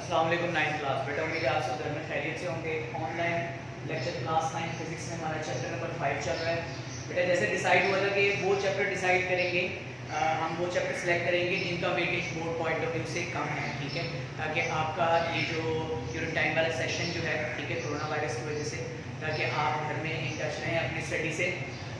अस्सलाम वालेकुम 9th class. बेटा उम्मीद है आप सब घर में खैरियत से होंगे। ऑनलाइन लेक्चर क्लास 9 फिजिक्स में हमारा चैप्टर नंबर 5 चल रहा है। बेटा जैसे डिसाइड हुआ था कि वो चैप्टर डिसाइड करेंगे, हम वो चैप्टर सेलेक्ट करेंगे जिनका weightage board point of view से कम है, ठीक है, ताकि आपका ये जो क्वारंटाइन वाला सेशन जो है, ठीक है, कोरोना वायरस की वजह से, ताकि आप घर में इन टच रहें अपनी स्टडी से।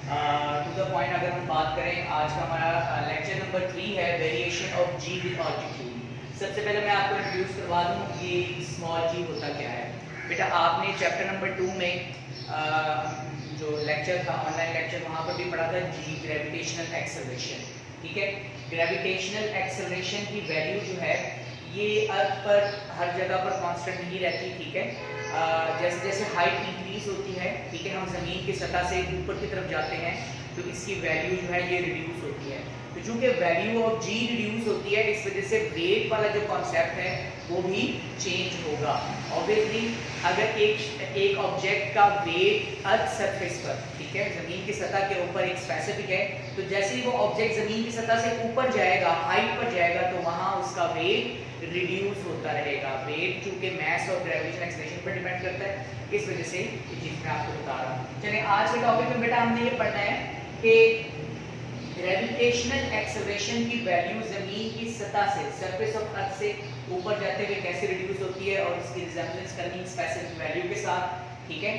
टू द पॉइंट अगर हम बात करें, आज का हमारा लेक्चर नंबर 3 है variation of g with altitude. सबसे पहले मैं आपको इंट्रोड्यूस करवा दूं ये स्मॉल जी होता क्या है। बेटा आपने चैप्टर नंबर 2 में जो लेक्चर था, ऑनलाइन लेक्चर, वहाँ पर भी पढ़ा था जी ग्रेविटेशनल एक्सेलरेशन, ठीक है। ग्रेविटेशनल एक्सेलरेशन की वैल्यू जो है ये अर्थ पर हर जगह पर कांस्टेंट नहीं रहती, ठीक है। जैसे जैसे हाइट इंक्रीज होती है, ठीक है, हम ज़मीन की सतह से ऊपर की तरफ जाते हैं तो इसकी वैल्यू जो है ये रिड्यूस होती है। तो चूँकि वैल्यू ऑफ जी रिड्यूस होती है, इस वजह से वेट वाला जो कॉन्सेप्ट है वो भी चेंज होगा। ऑब्वियसली अगर एक ऑब्जेक्ट का वेट अर्थ सरफेस पर, ठीक है, ज़मीन की सतह के ऊपर एक स्पेसिफिक है, तो जैसे ही वो ऑब्जेक्ट ज़मीन की सतह से ऊपर जाएगा, हाइट पर जाएगा, तो वहाँ उसका वेट रिड्यूस होता रहेगा। वेट चूँकि मैस और ग्रेविटेशन एक्सेलरेशन पर डिपेंड करता है, इस वजह से ये चीज़ मैं आपको बता रहा हूँ। चलिए आज के टॉपिक में बेटा हमने ये पढ़ना है कि ग्रेविटेशनल एक्सेलरेशन की वैल्यू ज़मीन की सतह से, सरफेस ऑफ अर्थ से ऊपर जाते हुए कैसे रिड्यूस होती है, और इसकी रिजेम्बलेंस करनी स्पेसिफिक वैल्यू के साथ, ठीक है।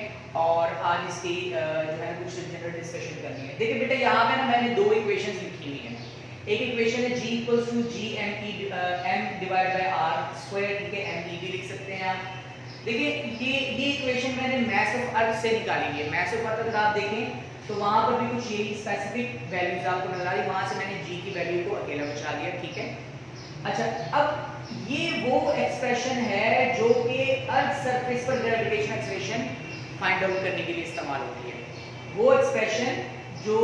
और आज इसकी जो है कुछ जनरल डिस्कशन करनी है। देखिए बेटा यहाँ पे ना मैंने दो इक्वेशंस लिखी हुई हैं। एक इक्वेशन है g equals to G m divide by r square, ठीक है, m भी लिख सकते हैं आप। देखिए ये इक्वेशन मैंने मैस ऑफ अर्थ से निकाली है। मैस ऑफ अर्थ अगर आप देखें तो वहां पर भी कुछ यही स्पेसिफिक वैल्यूज आपको नजर आ रही, वहां से मैंने g की वैल्यू को अकेला बचा दिया, ठीक है। अच्छा, अब ये वो एक्सप्रेशन है जो कि अर्थ सरफेस पर ग्रेविटेशन एक्सेलरेशन फाइंड आउट करने के लिए इस्तेमाल होती है। वो एक्सप्रेशन जो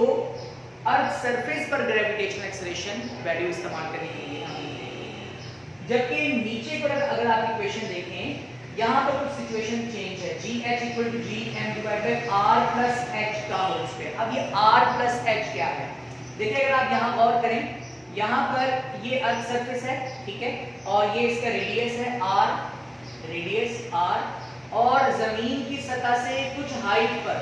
अर्थ सरफेस पर ग्रेविटेशन एक्सेलरेशन वैल्यू इस्तेमाल करने के लिए, जबकि नीचे पर अगर आप इक्वेशन देखें, यहाँ पर कुछ सिचुएशन चेंज है। G h equal to G M divide by R plus h का होल स्क्वायर। अब ये आर प्लस एच क्या है? देखिए अगर आप यहाँ गौर करें, यहाँ पर ये अर्थ सरफेस है, ठीक है, और ये इसका रेडियस है आर, रेडियस आर, और जमीन की सतह से कुछ हाइट पर,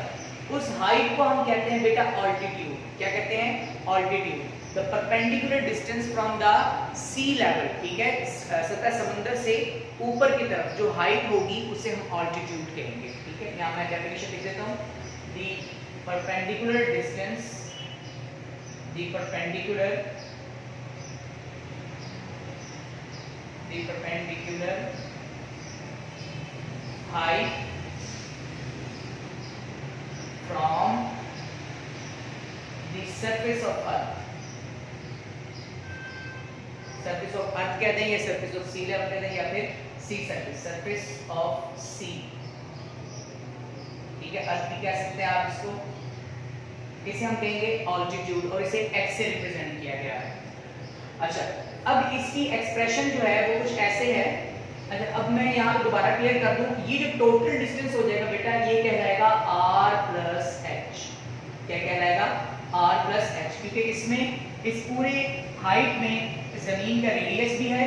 उस हाइट को हम कहते हैं बेटा ऑल्टीट्यूड। क्या कहते हैं? Altitude. The perpendicular distance from the sea level, ठीक है, सतह समंदर से ऊपर की तरफ जो हाइट होगी उसे हम ऑल्टीट्यूड कहेंगे, ठीक है। यहाँ मैं डेफिनेशन लिख देता हूँ। The perpendicular distance, the perpendicular height from the surface of earth, surface of earth कहते हैं, या surface of sea level कहते हैं, या फिर sea surface, surface of sea, ठीक है। अर्थ की कह सकते हैं आप इसको, इसे हम कहेंगे ऑल्टीट्यूड, और इसे x से रिप्रेजेंट किया गया है। अच्छा, अब इसकी एक्सप्रेशन जो है वो कुछ ऐसे है। अच्छा, अब मैं यहाँ पे दोबारा क्लियर कर दूं, ये जो टोटल डिस्टेंस हो जाएगा बेटा, ये कहलाएगा r प्लस एच। क्या कहलाएगा? r प्लस एच, क्योंकि इसमें इस पूरे हाइट में जमीन का रेडियस भी है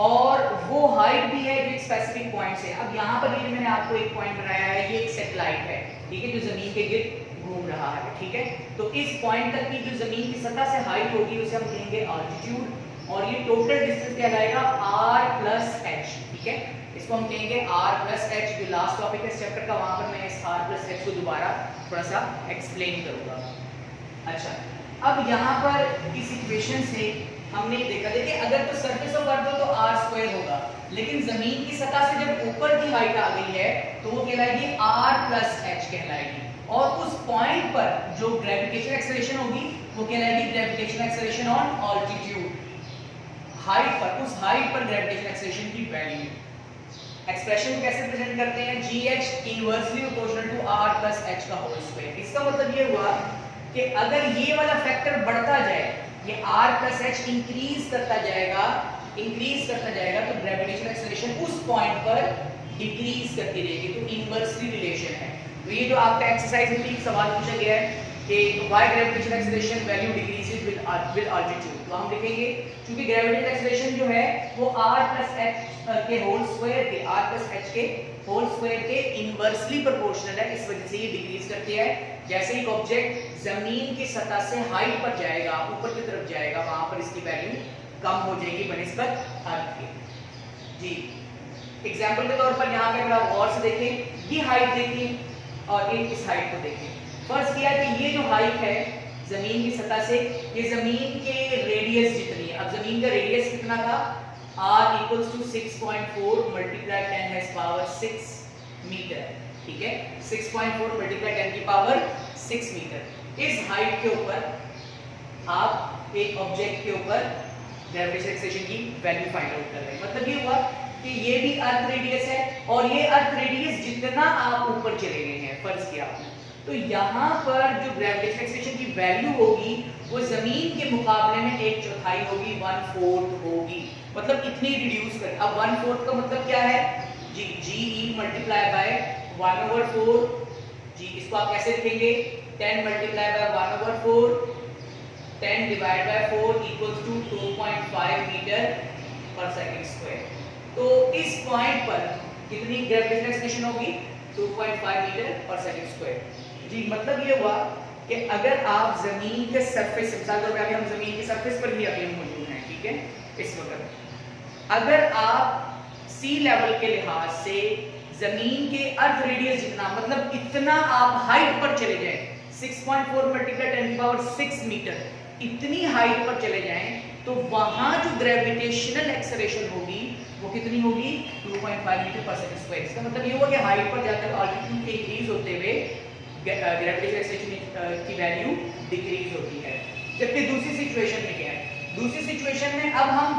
और वो हाइट भी है जो एक स्पेसिफिक पॉइंट से। अब यहाँ पर ये मैंने आपको एक पॉइंट बनाया है, ये एक सैटेलाइट है, ठीक है, जो जमीन के गिर्द घूम रहा है, ठीक है। तो इस पॉइंट तक की जो जमीन की सतह से हाइट होगी उसे हम कहेंगे ऑल्टीट्यूड, और ये टोटल डिस्टेंस कहलाएगा r प्लस एच, ठीक है। इसको हम कहेंगे r प्लस एच। जो लास्ट टॉपिक है इस चैप्टर का, वहां पर मैं इस r प्लस एच को दोबारा थोड़ा सा एक्सप्लेन करूंगा। अच्छा, अब यहाँ पर इस इक्वेशन से हमने देखा, देखिए अगर तो सरफेस ऑफ अर्थ हो तो r स्क्वायर होगा, लेकिन जमीन की सतह से जब ऊपर की हाइट आ गई है तो वो कहलाएगी r प्लस एच कहलाएगी, और उस पॉइंट पर जो ग्रेविटेशन एक्सेलरेशन होगी वो कहलाएगी gravitation acceleration on altitude, height पर, उस हाइट पर ग्रेविटेशन एक्सेलरेशन की वैल्यू। एक्सप्रेशन को कैसे प्रेजेंट करते हैं? gh inversely proportional to r plus h का होल स्क्वायर। इसका मतलब ये हुआ कि अगर ये वाला फैक्टर बढ़ता जाए, ये r प्लस h इंक्रीज करता जाएगा, तो ग्रेविटेशन एक्सेलरेशन उस पॉइंट पर डिक्रीज करती रहेगी, तो इनवर्सली रिलेशन है। तो ये जो आपका एक्सरसाइज में एक सवाल पूछा गया है कि why gravitation acceleration value decreases with altitude, तो हम लिखेंगे क्योंकि ग्रेविटेशनल एक्सेलरेशन जो है वो r प्लस h के होल स्क्वायर के r प्लस h के होल स्क्वायर के इनवर्सली प्रोपोर्शनल है, इस वजह से ये डिक्रीज करती है। जैसे ही ऑब्जेक्ट जमीन की सतह से हाइट पर जाएगा, ऊपर की तरफ जाएगा, वहां पर इसकी वैल्यू कम हो जाएगी बनिस्बत अर्थ के। जी एग्जांपल के तौर पर यहाँ पे अगर आप गौर से देखें, ये हाइट देखिए और एक इस हाइट को देखें। फर्ज किया कि ये जो हाइट है जमीन की सतह से, ये जमीन के रेडियस जितनी है। अब जमीन का रेडियस कितना था, r equals to 6.4 multiply 10 has power 6 metre, ठीक है, 6.4 मल्टीप्लाई 10 की पावर 6 मीटर। इस हाइट के ऊपर आप एक ऑब्जेक्ट के ऊपर ग्रेविटेशनल एक्सेलरेशन की वैल्यू फाइंड आउट कर रहे हैं। मतलब ये हुआ कि ये भी अर्थ रेडियस है और ये अर्थ रेडियस जितना आप ऊपर चले गए हैं, फर्ज किया आपने, तो यहाँ पर जो ग्रेविटेशनल एक्सेलरेशन की वैल्यू होगी वो जमीन के मुकाबले में 1/4 होगी, 1/4 होगी, मतलब इतनी रिड्यूस कर। अब 1/4 का मतलब क्या है जी, GE मल्टीप्लाई बाय 1/4 जी, इसको आप कैसे लिखेंगे, 10 multiply bye 1/4, 10 divide by 4 equals to 2.5 metre पर सेकंड स्क्वायर। तो इस पॉइंट पर कितनी ग्रेविटेशनल एक्सेलरेशन होगी, 2.5 मीटर पर सेकंड स्क्वायर। जी मतलब ये हुआ कि अगर आप जमीन के सरफेस, मिसाल के तौर पे अभी हम जमीन के सरफेस पर ही अभी हम मौजूद हैं, ठीक है, इस वक्त अगर आप सी लेवल के लिहाज से जमीन के अर्थ रेडियस जितना, मतलब इतना आप हाइट पर चले जाएं, 6.4 मल्टीप्लाई 10 की पावर 6 मीटर, इतनी हाइट पर चले जाएं, तो वहां जो ग्रेविटेशनल एक्सेलरेशन होगी वो कितनी होगी, 2.5 मीटर पर सेकंड स्क्वायर। इसका मतलब ये हुआ कि हाइट पर जाकर ऑल्टीट्यूड के इंक्रीज होते हुए ग्रेविटेशनल एक्सेलरेशन की वैल्यू डिक्रीज होती है। जबकि दूसरी सिचुएशन में क्या है, दूसरी सिचुएशन में अब हम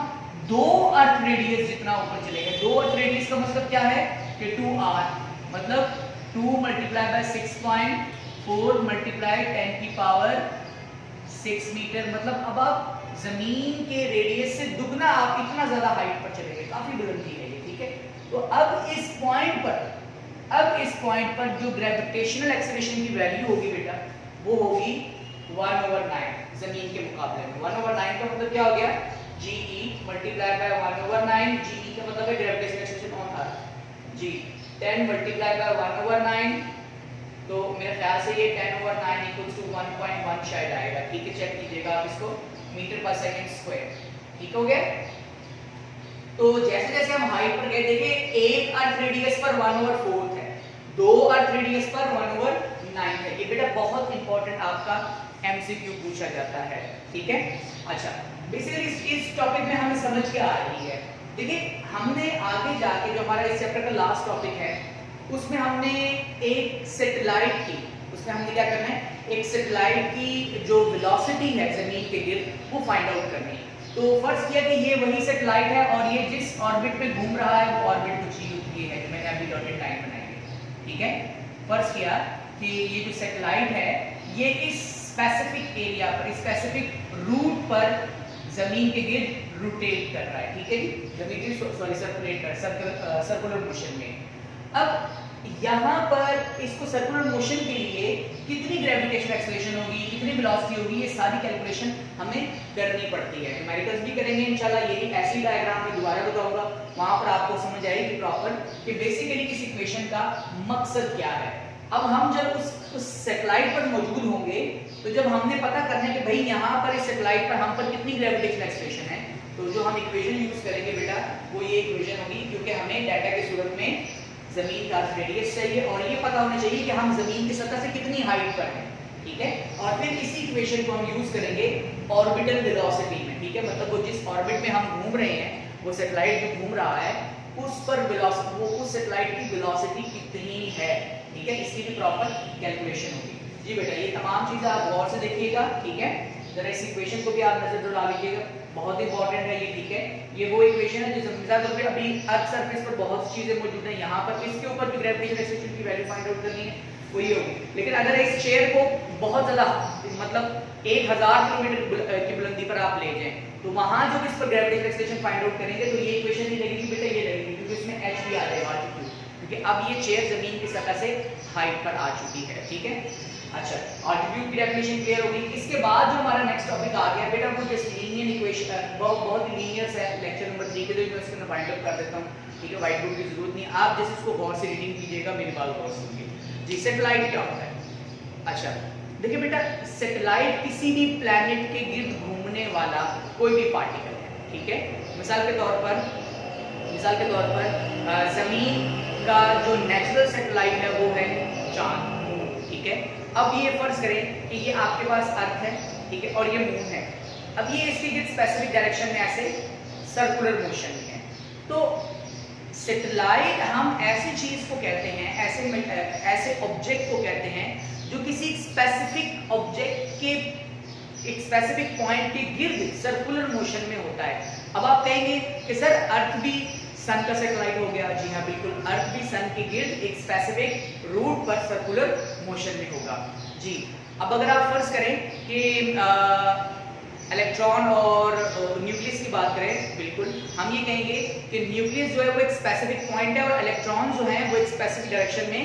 2 अर्थ रेडियस जितना ऊपर चले गए। 2 अर्थ रेडियस का मतलब क्या है कि 2r, मतलब 2 मल्टीप्लाई बाय 6.4 मल्टीप्लाई 10 की पावर 6 मीटर, मतलब अब आप जमीन के रेडियस से दुगना आप इतना ज्यादा हाइट पर चले गए, काफी बुलंदी है ये, ठीक है। तो अब इस पॉइंट पर जो ग्रेविटेशनल एक्सेलरेशन की वैल्यू होगी बेटा, वो होगी 1/9 जमीन के मुकाबले में। 1/9 का मतलब क्या हो गया, GE मल्टीप्लाई बाय 1/9, GE का मतलब है gravitational acceleration on earth, g 10 multiply by 1/9, तो मेरे ख्याल से ये 10/9 इक्वल्स टू 1.1 शायद आएगा, ठीक है, चेक कीजिएगा आप इसको, मीटर पर सेकंड स्क्वायर, ठीक हो गया। तो जैसे जैसे हम हाइट पर गए, देखिए एक अर्थ रेडियस पर 1/4 है, 2 अर्थ रेडियस पर 1/9 है। ये बेटा बहुत इंपॉर्टेंट आपका MCQ पूछा जाता है, ठीक है। अच्छा, बेसिकली इस टॉपिक में हमें समझ के आ रही है। देखिए हमने आगे जाके जो हमारा इस चैप्टर का लास्ट टॉपिक है उसमें हमने एक सैटेलाइट की, उसमें हमने क्या करना है, एक सैटेलाइट की जो वेलोसिटी है जमीन के गिर्द वो फाइंड आउट करनी है। तो फर्ज किया कि ये वही सैटेलाइट है और ये जिस ऑर्बिट में घूम रहा है वो ऑर्बिट कुछ ये है जो मैंने अभी डॉटेड लाइन बनाई है, ठीक है। फर्ज किया कि ये जो सैटेलाइट है ये इस स्पेसिफिक एरिया पर, स्पेसिफिक रूट पर जमीन के गिर्द रोटेट कर रहा है, ठीक है जी, जमीन के सर्कुलेट कर सर्कुलर मोशन में। अब यहाँ पर इसको सर्कुलर मोशन के लिए कितनी ग्रेविटेशनल एक्सेलरेशन होगी, कितनी वेलोसिटी होगी, ये सारी कैलकुलेशन हमें करनी पड़ती है। न्यूमेरिकल्स भी करेंगे इंशाल्लाह, यही ऐसी डायग्राम में दोबारा बताऊंगा, वहां पर आपको समझ आएगी प्रॉपर कि बेसिकली इस इक्वेशन का मकसद क्या है। अब हम जब उस सैटेलाइट पर मौजूद होंगे, तो जब हमने पता करना है कि भाई यहाँ पर इस सैटेलाइट पर हम पर कितनी ग्रेविटेशनल एक्सेलरेशन है, तो जो हम इक्वेशन यूज करेंगे बेटा वो ये इक्वेशन होगी, क्योंकि हमें डाटा की सूरत में जमीन का रेडियस चाहिए और ये पता होना चाहिए कि हम जमीन की सतह से कितनी हाइट पर हैं, ठीक है। और फिर इसी इक्वेशन को हम यूज करेंगे ऑर्बिटल वेलोसिटी में, ठीक है, मतलब वो जिस ऑर्बिट में हम घूम रहे हैं, वो सैटेलाइट जो घूम रहा है उस पर वेलोसिटी, वो उस सैटेलाइट की वेलोसिटी कितनी है, ठीक है, इसकी भी प्रॉपर कैलकुलेशन होगी। जी बेटा ये तमाम चीजें आप गौर से देखिएगा, ठीक है, जरा इस इक्वेशन को भी आप नजर दौड़ा लीजिएगा, बहुत इंपॉर्टेंट है ये, ठीक है। ये वो इक्वेशन है जो मिसाल तौर पे अभी अर्थ सरफेस पर बहुत सी चीजें मौजूद हैं, यहाँ पर इसके ऊपर भी ग्रेविटेशनल एक्सेलरेशन की वैल्यू फाइंड आउट करनी है, वो ये होगी। लेकिन अगर इस चेयर को बहुत ज्यादा मतलब 1000 किलोमीटर की बुलंदी पर आप ले जाएं, तो वहां जो इस पर ग्रेविटेशनल एक्सेलरेशन फाइंड आउट करेंगे तो ये इक्वेशन नहीं लगेगी बेटा, ये लगेगी, क्योंकि इसमें h भी आ जाएगा, क्योंकि अब ये चेयर जमीन की सतह से हाइट पर आ चुकी है, ठीक है। अच्छा, ऑल्टीट्यूड की डेफिनेशन क्लियर हो गई। इसके बाद जो हमारा नेक्स्ट टॉपिक आ गया बेटा वो जस्ट लीनियर इक्वेशन, बहुत लीनियर है। लेक्चर नंबर 3 के लिए मैं इसको फाइंड आउट कर देता हूँ, ठीक है। व्हाइट बोर्ड की जरूरत नहीं, आप जैसे इसको गौर से रीडिंग कीजिएगा, मेरी बात गौर सुनिए जी। सैटेलाइट क्या होता है? अच्छा देखिए बेटा, सैटेलाइट किसी भी प्लैनेट के गिर्द घूमने वाला कोई भी पार्टिकल है, ठीक है। मिसाल के तौर पर जमीन का जो नेचुरल सैटेलाइट है वो है चांद, ठीक है। अब ये फर्ज करें कि ये आपके पास अर्थ है, ठीक है, और ये मून है। अब ये इसके गिर्द स्पेसिफिक डायरेक्शन में ऐसे सर्कुलर मोशन में है। तो सैटेलाइट हम ऐसी चीज को कहते हैं, ऐसे ऑब्जेक्ट को कहते हैं जो किसी स्पेसिफिक ऑब्जेक्ट के एक स्पेसिफिक पॉइंट के गिर्द सर्कुलर मोशन में होता है। अब आप कहेंगे कि सर अर्थ भी सन का सैटेलाइट हो गया। जी हाँ बिल्कुल, अर्थ भी सन के गिर्द एक स्पेसिफिक रूट पर सर्कुलर मोशन में होगा जी। अब अगर आप फर्ज करें कि इलेक्ट्रॉन और न्यूक्लियस की बात करें, बिल्कुल हम ये कहेंगे कि न्यूक्लियस जो है वो एक स्पेसिफिक पॉइंट है और इलेक्ट्रॉन जो है वो एक स्पेसिफिक डायरेक्शन में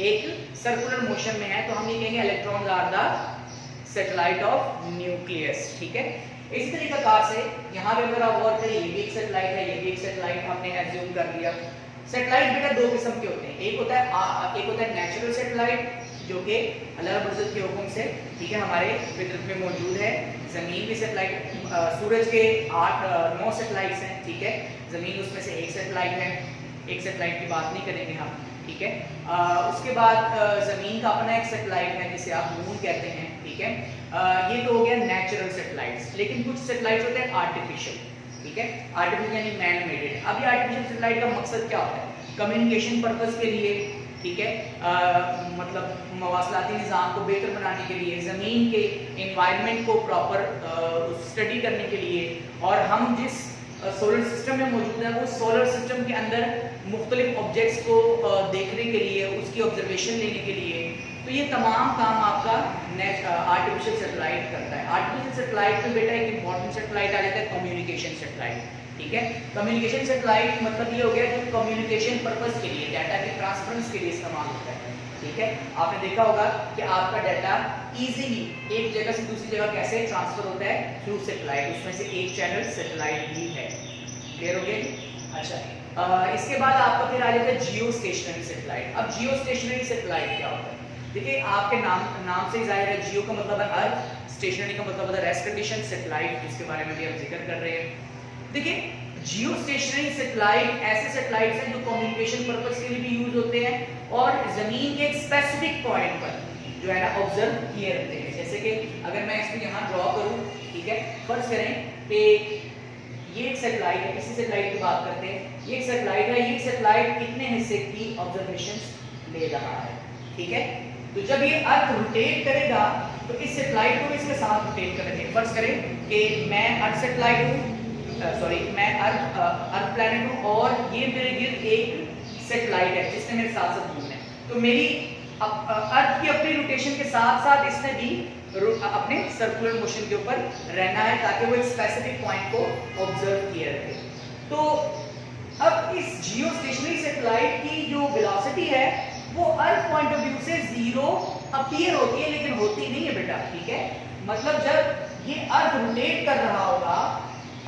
एक सर्कुलर मोशन में है। तो हम ये कहेंगे electrons are the satellite of nucleus, ठीक है। इसी तरीका से यहाँ पे अगर आप गौर करें, ये भी एक सैटेलाइट है, ये भी एक सैटेलाइट हमने एज्यूम कर लिया। सैटेलाइट बेटा दो किस्म के होते हैं, एक होता है नेचुरल सैटेलाइट जो कि अल्लाह रब्बुल इज्जत के हुक्म से, ठीक है, हमारे फितरत में मौजूद है। जमीन की सैटेलाइट, सूरज के 8-9 सैटेलाइट्स हैं, ठीक है। जमीन उसमें से एक सैटेलाइट है, एक सैटेलाइट की बात नहीं करेंगे हम, ठीक है। उसके बाद जमीन का अपना एक सैटेलाइट है जिसे आप मून कहते हैं, ठीक है। ये तो हो गया नेचुरल सैटेलाइट्स। लेकिन कुछ सैटेलाइट्स होते हैं आर्टिफिशियल, ठीक है, आर्टिफिशियल यानी मैन मेडेड। अब ये आर्टिफिशियल सैटेलाइट का मकसद क्या होता है? कम्युनिकेशन पर्पस के लिए, ठीक है, मतलब मवासलाती निज़ाम को बेहतर बनाने के लिए, ज़मीन के एनवायरनमेंट को प्रॉपर स्टडी करने के लिए, और हम जिस सोलर सिस्टम में मौजूद है वो सोलर सिस्टम के अंदर मुख्तलिफ ऑब्जेक्ट्स को देखने के लिए, उसकी ऑब्जर्वेशन लेने के लिए। तो ये तमाम काम आपका आर्टिफिशियल सैटेलाइट करता है। आर्टिफिशियल सैटेलाइट में बेटा एक इंपॉर्टेंट सैटेलाइट आ जाता है कम्युनिकेशन सैटेलाइट, ठीक है। कम्युनिकेशन सैटेलाइट मतलब ये हो गया जो कम्युनिकेशन पर्पस के लिए, डाटा के ट्रांसफरेंस के लिए इस्तेमाल होता है, ठीक है। आपने देखा होगा कि आपका डाटा इजीली एक जगह से दूसरी जगह कैसे ट्रांसफर होता है, थ्रू सैटेलाइट। उसमें से एक चैनल सैटेलाइट भी है, क्लियर हो गया। अच्छा, इसके बाद आपका फिर आ जाता है जियो स्टेशनरी सैटेलाइट। अब जियो स्टेशनरी सैटेलाइट क्या होता है? देखिए आपके नाम से ही जाहिर है, जियो का मतलब है अर्थ, स्टेशनरी का मतलब होता है रेस्ट कंडीशन, सैटेलाइट जिसके बारे में भी हम जिक्र कर रहे हैं। देखिए जियो स्टेशनरी सैटेलाइट ऐसे सैटेलाइट्स हैं जो कम्युनिकेशन पर्पस के लिए भी यूज होते हैं और जमीन के एक स्पेसिफिक पॉइंट पर जो है ना ऑब्जर्व किए रहते हैं। जैसे कि अगर मैं इसको यहाँ ड्रॉ करूँ, ठीक है, फर्ज करें कि ये एक सैटेलाइट है, इसी सैटेलाइट की बात करते हैं। ये एक सैटेलाइट है, ये सैटेलाइट कितने हिस्से की ऑब्जर्वेशंस ले रहा है, ठीक है। तो जब ये अर्थ रोटेट करेगा तो इस सैटेलाइट को इसके साथ रोटेट करेंगे। फर्ज करें कि मैं अर्थ सैटेलाइट हूँ, मैं अर्थ प्लैनेट हूँ और ये मेरे गिर्द एक सैटेलाइट है जिसने मेरे साथ साथ घूमना है। तो मेरी अर्थ की अपनी रोटेशन के साथ साथ इसने भी अपने सर्कुलर मोशन के ऊपर रहना है ताकि वो एक स्पेसिफिक पॉइंट को ऑब्जर्व किया रहे। तो अब इस जियो स्टेशनरी सैटेलाइट की जो वेलोसिटी है वो अर्थ पॉइंट ऑफ व्यू से जीरो अपीयर होती है, लेकिन होती नहीं है बेटा, ठीक है। मतलब जब ये अर्थ रोटेट कर रहा होगा,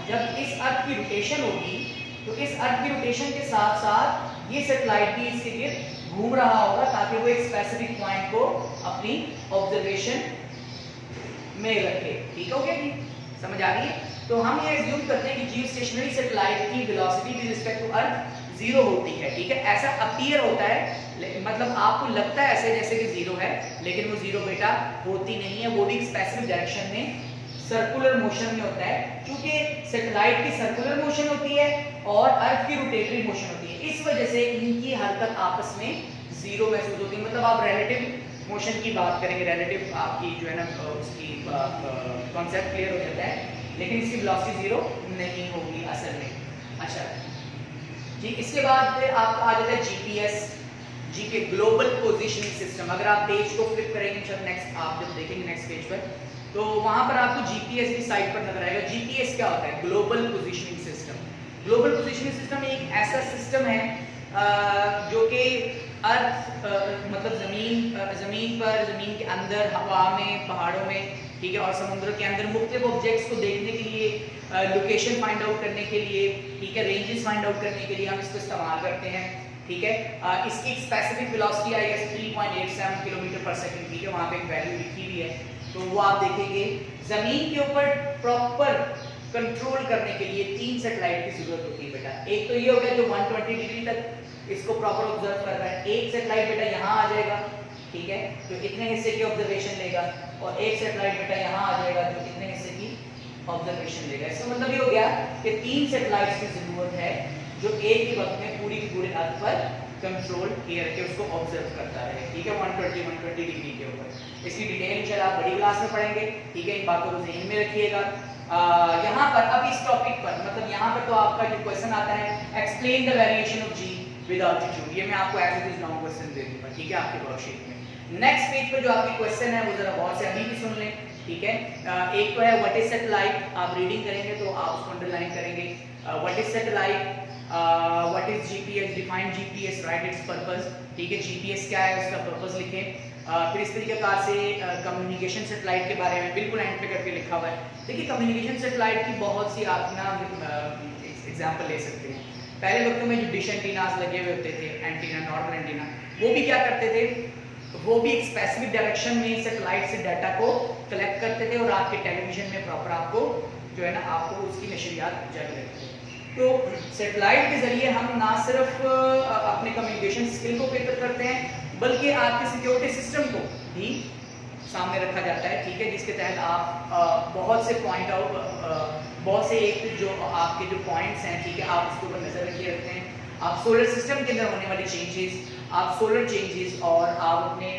जब इस अर्थ की रोटेशन होगी तो इस अर्थ की रोटेशन के साथ साथ ये सैटेलाइट भी इसके गिर्द घूम रहा होगा ताकि वो एक स्पेसिफिक पॉइंट को अपनी ऑब्जर्वेशन में रखे, ठीक हो गया जी, समझ आ रही है। तो हम ये एज्यूम करते हैं कि जियो स्टेशनरी सैटेलाइट की velocity with respect to earth zero होती है, ठीक है। ऐसा अपीयर होता है, मतलब आपको लगता है ऐसे जैसे कि जीरो है, लेकिन वो जीरो बेटा होती नहीं है। वो भी स्पेसिफिक डायरेक्शन में सर्कुलर मोशन में होता है, क्योंकि सैटेलाइट की सर्कुलर मोशन होती है और अर्थ की रोटेटरी मोशन होती है। इस वजह से इनकी हरकत आपस में जीरो महसूस होती है। मतलब आप रिलेटिव मोशन की बात करेंगे, रिलेटिव आपकी जो है ना उसकी कॉन्सेप्ट क्लियर हो जाता है, लेकिन इसकी वेलोसिटी जीरो नहीं होगी असल में। अच्छा जी, इसके बाद फिर आपका आ जाता है जीपीएस, जी के ग्लोबल पोजीशनिंग सिस्टम। अगर आप पेज को फ्लिप करेंगे जब नेक्स्ट आप जब देखेंगे नेक्स्ट पेज पर, तो वहां पर आपको जीपीएस की साइट पर नजर आएगा। जीपीएस क्या होता है? Global positioning system. Global positioning system एक ऐसा सिस्टम है जो कि अर्थ मतलब जमीन पर, जमीन के अंदर, हवा में, पहाड़ों में, ठीक है, और समुद्र के अंदर मुख्तलिफ ऑब्जेक्ट्स को देखने के लिए, लोकेशन फाइंड आउट करने के लिए, ठीक है, रेंजेस फाइंड आउट करने के लिए हम इसको इस्तेमाल करते हैं, ठीक है। इसकी स्पेसिफिक वेलोसिटी आई है 3.87 किलोमीटर पर सेकंड, ठीक है, वहाँ पे एक वैल्यू लिखी हुई है, तो वो आप देखेंगे। जमीन के ऊपर प्रॉपर कंट्रोल करने के लिए 3 सैटेलाइट की जरूरत होती है बेटा। एक तो ये हो गया जो 120 डिग्री तक इसको प्रॉपर ऑब्जर्व कर रहा है, एक सैटेलाइट बेटा यहाँ आ जाएगा, ठीक है, जो इतने हिस्से की ऑब्जर्वेशन लेगा, और एक सैटेलाइट बेटा यहाँ आ जाएगा जो इतने हिस्से की ऑब्जर्वेशन लेगा। इसका मतलब ये हो गया कि 3 सैटेलाइट्स की जरूरत है जो एक ही वक्त में पूरी की पूरे अर्थ पर कंट्रोल किए रखे, उसको ऑब्जर्व करता रहे, ठीक है, 120 डिग्री के ऊपर। इसकी डिटेल इंशाल्लाह आप बड़ी क्लास में पढ़ेंगे, ठीक है, इन बातों को ज़हन में रखिएगा। यहाँ पर अब इस टॉपिक पर मतलब यहाँ पर तो आपका जो क्वेश्चन आता है explain the variation of g with altitude, ये मैं आपको as it is long question दे दूंगा, ठीक है, आपके वर्कशीट में। नेक्स्ट पेज पर जो आपके क्वेश्चन है वो जरा गौर से अभी भी सुन लें, ठीक है। एक तो है व्हाट इज सैटेलाइट, आप रीडिंग करेंगे तो आप उसको अंडरलाइन करेंगे। What is satellite, what is GPS, define GPS, right it's purpose, ठीक है, जीपीएस क्या है उसका पर्पस लिखें। फिर इस तरीके से कम्युनिकेशन सैटेलाइट के बारे में बिल्कुल एंड पे करके लिखा हुआ है। देखिए कम्युनिकेशन सैटेलाइट की बहुत सी आप ना एग्जांपल ले सकते हैं। पहले वक्तों में जो डिश एंटीनास लगे हुए होते थे, एंटीना, नॉर्मल एंटीना, वो भी क्या करते थे, वो भी एक स्पेसिफिक डायरेक्शन में सैटेलाइट से डाटा को कलेक्ट करते थे और आपके टेलीविजन में प्रॉपर आपको जो है ना आपको उसकी नशरियात जारी रखते थे। तो सैटेलाइट के जरिए हम ना सिर्फ अपने कम्युनिकेशन स्किल को बेहतर करते हैं बल्कि आपके सिक्योरिटी सिस्टम को भी सामने रखा जाता है, ठीक है, जिसके तहत आप बहुत से पॉइंट आउट, बहुत से एक जो आपके जो पॉइंट्स हैं, ठीक है, आप उसके ऊपर नजर रखिए रखते हैं। आप सोलर सिस्टम के अंदर होने वाली चेंजेस, आप सोलर चेंजेस और आप अपने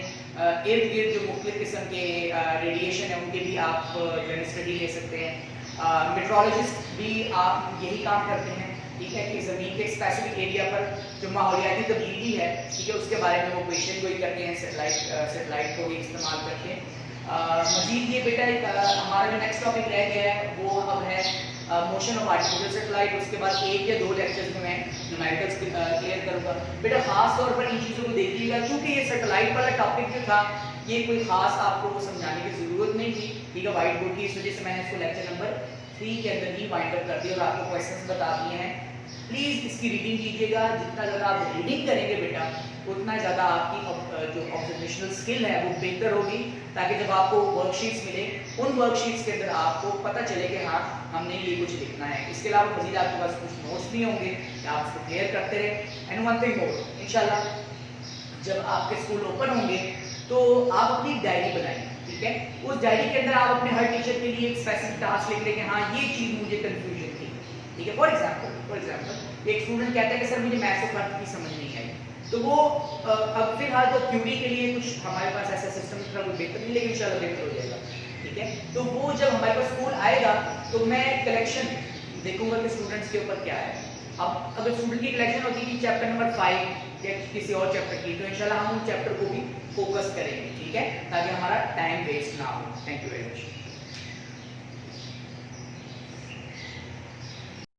इर्द गिर्द जो मुख्तलिफ किस्म के रेडिएशन है उनके भी आप स्टडी ले सकते हैं। मेट्रोलॉजिस्ट भी आप यही काम करते हैं, ठीक है, कि ज़मीन के स्पेसिफिक एरिया पर जो माहौलियाती तब्दीली है, ठीक है, उसके बारे में वो क्वेश्चन गोई करते हैं, सैटेलाइट को भी इस्तेमाल करके। मजीद ये बेटा हमारा जो नेक्स्ट टॉपिक रह गया है वो अब है मोशन ऑफ आर्टिफिशियल सैटेलाइट। उसके बाद 1 या 2 लेक्चर्स में मैं न्यूमेरिकल्स क्लियर करूँगा। बेटा खास तौर पर इन चीज़ों को देखिएगा क्योंकि ये सैटेलाइट वाला टॉपिक जो था ये कोई खास आपको वो समझाने की ज़रूरत नहीं थी, ठीक है, वाइट बोर्ड की इस वजह से मैंने इसको लेक्चर नंबर 3 के अंदर ही वाइंड अप कर दिया और आपको क्वेश्चंस बता दिए हैं। प्लीज़ इसकी रीडिंग कीजिएगा, जितना ज़्यादा आप रीडिंग करेंगे बेटा उतना ज़्यादा आपकी जो ऑब्जर्वेशनल स्किल है वो बेहतर होगी, ताकि जब आपको वर्कशीट्स मिले उन वर्कशीट्स के अंदर आपको पता चले कि हाँ हमने ये कुछ लिखना है। इसके अलावा मजीद आपके पास कुछ नोट्स भी होंगे कि आप उसको क्लियर करते रहें। एंड वन थिंग मोर, इंशाल्लाह जब आपके स्कूल ओपन होंगे तो आप अपनी डायरी बनाएंगे, ठीक है, उस डायरी के अंदर आप अपने हर टीचर के लिए एक स्पेसिफिक टास्क लिख लें कि हाँ ये चीज़ मुझे कन्फ्यूजन थी, ठीक है। फॉर एग्जाम्पल एक स्टूडेंट कहता है कि सर मुझे मैथ्स और फर्क की समझ नहीं आई, तो वो अब फिलहाल तो क्यूरी के लिए कुछ हमारे पास ऐसा सिस्टम थोड़ा कोई बेहतर नहीं, लेकिन इंशाल्लाह बेहतर हो जाएगा, ठीक है। तो वो जब हमारे पास स्कूल आएगा तो मैं कलेक्शन देखूंगा कि स्टूडेंट्स के ऊपर क्या है। अब अगर स्टूडेंट की कलेक्शन होती है चैप्टर नंबर 5 या किसी और चैप्टर की, तो इंशाल्लाह हम उन चैप्टर को भी फोकस करेंगे, ठीक है, ताकि हमारा टाइम वेस्ट ना हो। Thank you very much.